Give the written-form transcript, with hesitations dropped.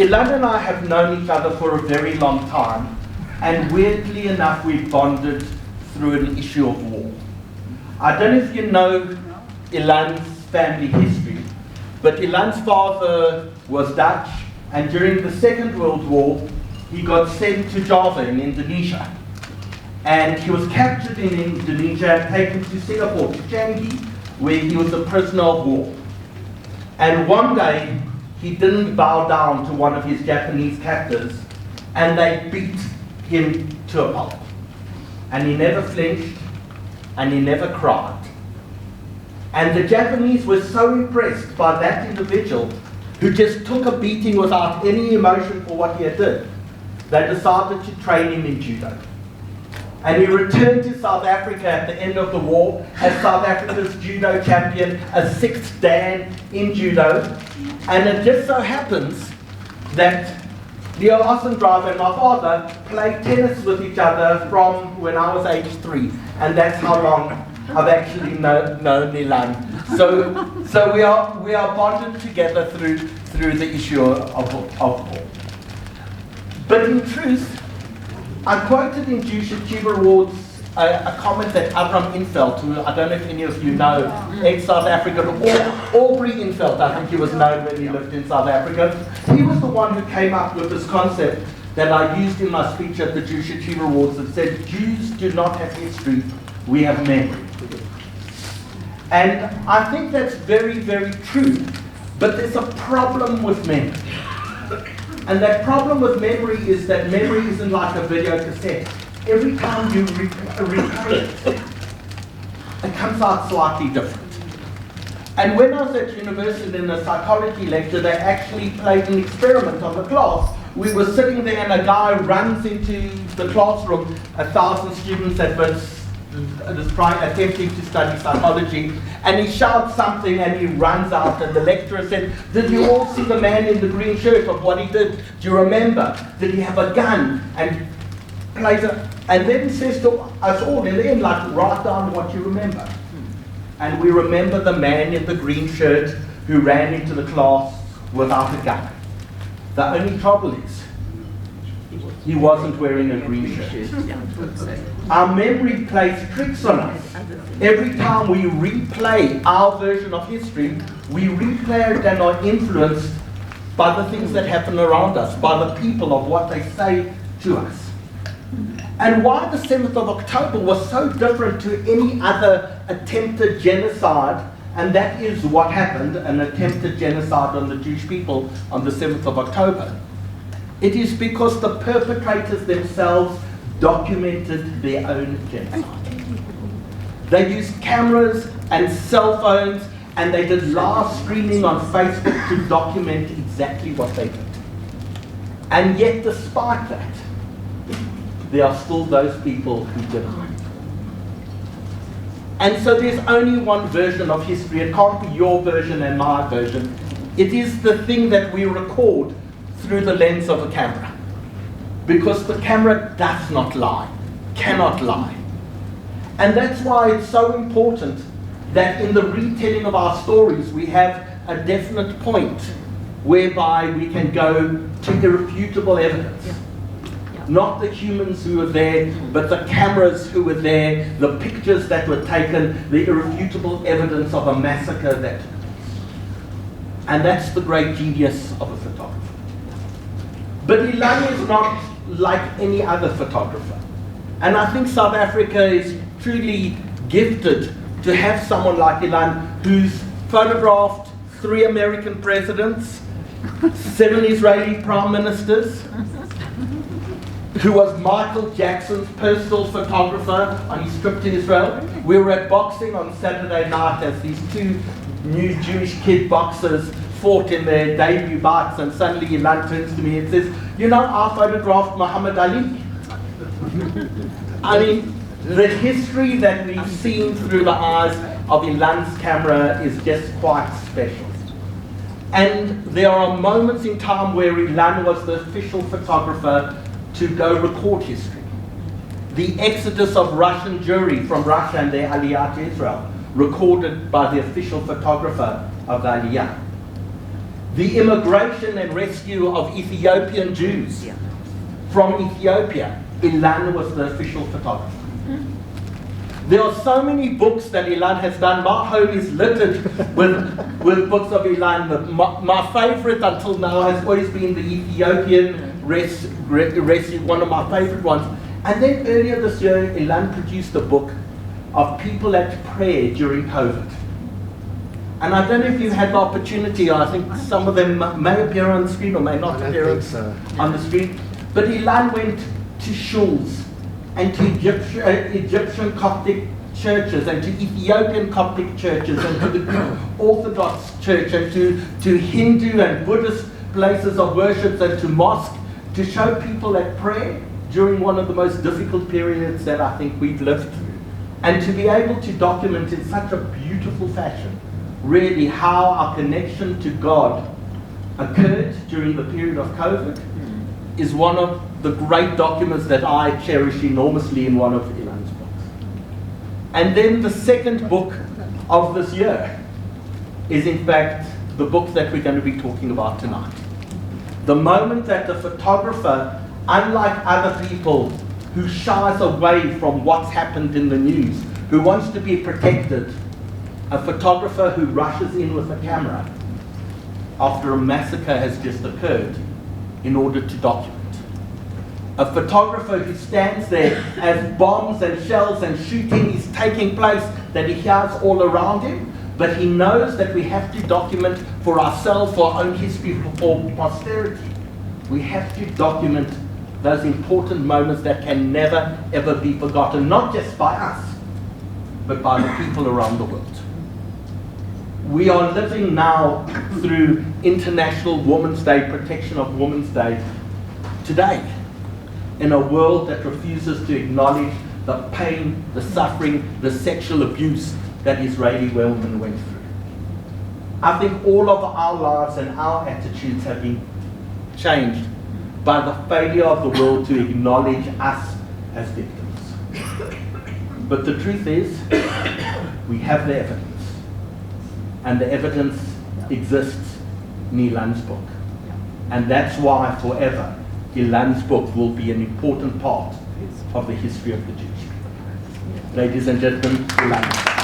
Ilan and I have known each other for a very long time, and weirdly enough, we bonded through an issue of war. I don't know if you know Ilan's family history, but Ilan's father was Dutch, and during the Second World War, he got sent to Java in Indonesia. And he was captured in Indonesia and taken to Singapore, to Changi, where he was a prisoner of war. And one day, he didn't bow down to one of his Japanese captors, and they beat him to a pulp. And he never flinched, and he never cried. And the Japanese were so impressed by that individual who just took a beating without any emotion for what he had done, they decided to train him in judo. And he returned to South Africa at the end of the war as South Africa's judo champion, a 6th Dan in judo. And it just so happens that Ilan Ossendryver and my father played tennis with each other from when I was age 3. And that's how long I've actually known Ilan. So we are bonded together through the issue of war. But in truth, I quoted in Jewish Achiever Awards a comment that Avram Infeld, who I don't know if any of you know, ex-South African, Aubrey Infeld, I think he was known when he lived in South Africa. He was the one who came up with this concept that I used in my speech at the Jewish Achiever Awards that said, Jews do not have history, we have memory. And I think that's very, very true, but there's a problem with memory. And that problem with memory is that memory isn't like a video cassette. Every time you replay it, it comes out slightly different. And when I was at university in a psychology lecture, they actually played an experiment on the class. We were sitting there and a guy runs into the classroom, 1,000 students that were attempting to study psychology, and he shouts something and he runs out, and the lecturer said, did you all see the man in the green shirt of what he did? Do you remember? Did he have a gun? And plays it, and then he says to us all in the end, like, write down what you remember. And we remember the man in the green shirt who ran into the class without a gun. The only trouble is, he wasn't wearing a green shirt. Our memory plays tricks on us. Every time we replay our version of history, we replay it and are influenced by the things that happen around us, by the people of what they say to us. And why the 7th of October was so different to any other attempted genocide, and that is what happened, an attempted genocide on the Jewish people on the 7th of October. It is because the perpetrators themselves documented their own genocide. They used cameras and cell phones, and they did live streaming on Facebook to document exactly what they did. And yet, despite that, there are still those people who deny. And so there's only one version of history. It can't be your version and my version. It is the thing that we record through the lens of a camera. Because the camera does not lie, cannot lie. And that's why it's so important that in the retelling of our stories, we have a definite point whereby we can go to irrefutable evidence. Not the humans who were there, but the cameras who were there, the pictures that were taken, the irrefutable evidence of a massacre that took place. And that's the great genius of a photographer. But Ilan is not like any other photographer. And I think South Africa is truly gifted to have someone like Ilan who's photographed 3 American presidents, 7 Israeli prime ministers, who was Michael Jackson's personal photographer on his trip to Israel. We were at boxing on Saturday night as these 2 new Jewish kid boxers fought in their debut bouts, and suddenly Ilan turns to me and says, you know, I photographed Muhammad Ali. I mean, the history that we've seen through the eyes of Ilan's camera is just quite special. And there are moments in time where Ilan was the official photographer to go record history. The exodus of Russian Jewry from Russia and their Aliyah to Israel, recorded by the official photographer of the Aliyah. the immigration and rescue of Ethiopian Jews from Ethiopia. Ilan was the official photographer. There are so many books that Ilan has done. My home is littered with books of Ilan. My favorite until now has always been the Ethiopian rescue, one of my favorite ones. And then earlier this year, Ilan produced a book of people at prayer during COVID. And I don't know if you've had the opportunity, I think some of them may appear on the screen or may not appear on the screen. But Ilan went to shuls and to Egyptian Coptic churches and to Ethiopian Coptic churches and to the Orthodox church and to Hindu and Buddhist places of worship and to mosque to show people at prayer during one of the most difficult periods that I think we've lived through. And to be able to document in such a beautiful fashion really how our connection to God occurred during the period of COVID is one of the great documents that I cherish enormously in one of Ilan's books. And then the second book of this year is in fact the book that we're going to be talking about tonight. The moment that the photographer, unlike other people who shies away from what's happened in the news, who wants to be protected, a photographer who rushes in with a camera after a massacre has just occurred in order to document. A photographer who stands there as bombs and shells and shooting is taking place that he hears all around him, but he knows that we have to document for ourselves, for our own history, for posterity. We have to document those important moments that can never ever be forgotten, not just by us, but by the people around the world. We are living now through International Women's Day, Protection of Women's Day, today, in a world that refuses to acknowledge the pain, the suffering, the sexual abuse that Israeli women went through. I think all of our lives and our attitudes have been changed by the failure of the world to acknowledge us as victims. But the truth is, we have the evidence. And the evidence exists in Ilan's book. And that's why forever Ilan's book will be an important part of the history of the Jewish people. Ladies and gentlemen, Ilan.